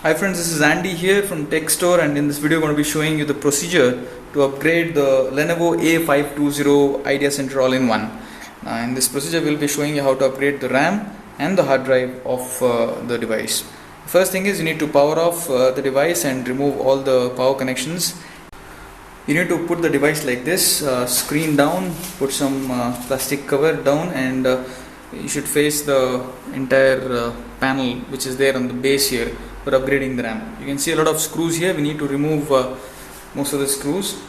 Hi friends, this is Andy here from Techstore, and in this video I'm going to be showing you the procedure to upgrade the Lenovo A520 ideacentre all-in-one. In this procedure we'll be showing you how to upgrade the RAM and the hard drive of the device. First thing is you need to power off the device and remove all the power connections. You need to put the device like this, screen down, put some plastic cover down, and you should face the entire panel which is there on the base here for upgrading the RAM. You can see a lot of screws here. We need to remove most of the screws.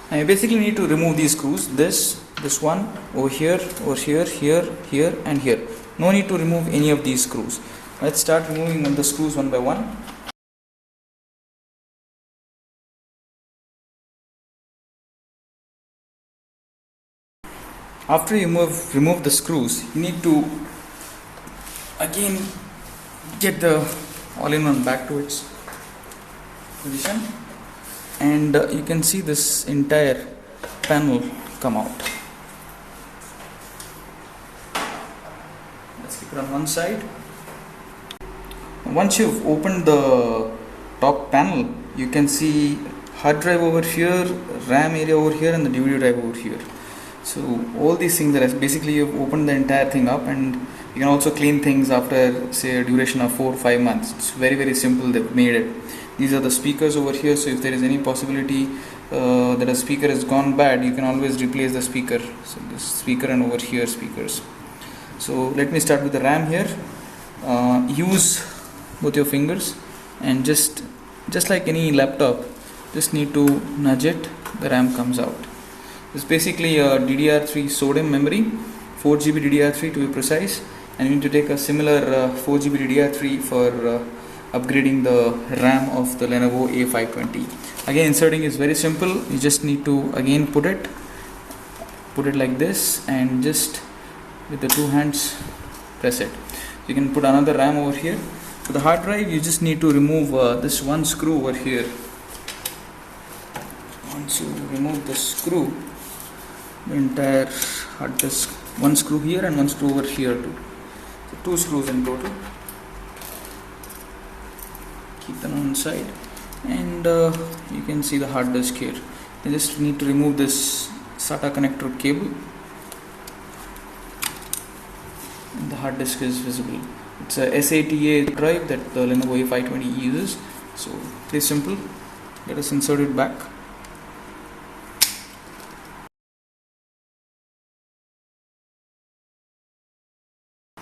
Now you basically need to remove these screws, this one over here, here and here. No need to remove any of these screws. Let's start removing the screws one by one. After you remove the screws, you need to again get the all-in-one back to its position, and you can see this entire panel come out. Let's keep it on one side. Once you've opened the top panel, you can see hard drive over here, RAM area over here, and the DVD drive over here. So all these things are basically you've opened the entire thing up, and you can also clean things after say a duration of 4 or 5 months. It's very simple. They've made it. These are the speakers over here, so if there is any possibility that a speaker has gone bad, you can always replace the speaker. So this speaker and over here speakers. So let me start with the RAM here. Use both your fingers and just like any laptop, just need to nudge it, the RAM comes out. It's basically a DDR3 SODIMM memory, 4GB DDR3 to be precise, and you need to take a similar 4GB DDR3 for upgrading the RAM of the Lenovo A520. Again, inserting is very simple. You just need to again put it like this, and just with the two hands press it. You can put another RAM over here. For the hard drive, you just need to remove this one screw over here. Once you remove the screw, the entire hard disk, one screw here and one screw over here too. So 2 screws in total. Keep them on one side, and you can see the hard disk here. You just need to remove this SATA connector cable, and the hard disk is visible. It's a SATA drive that the Lenovo A520 uses. So pretty simple. Let us insert it back.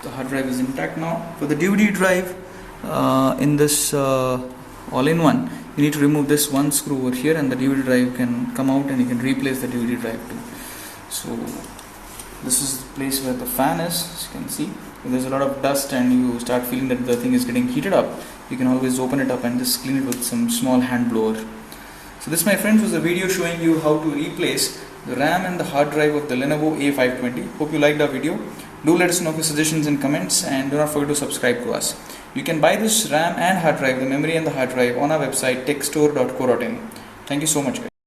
The hard drive is intact now. For the DVD drive, in this all-in-one, you need to remove this one screw over here, and the DVD drive can come out, and you can replace the DVD drive too. So this is the place where the fan is. As you can see, if there's a lot of dust and you start feeling that the thing is getting heated up, you can always open it up and just clean it with some small hand blower. So this, my friends, was a video showing you how to replace the RAM and the hard drive of the Lenovo A520. Hope you liked our video. Do let us know your suggestions in comments, and do not forget to subscribe to us. You can buy this RAM and hard drive, the memory and the hard drive, on our website techstore.co.in. Thank you so much, guys.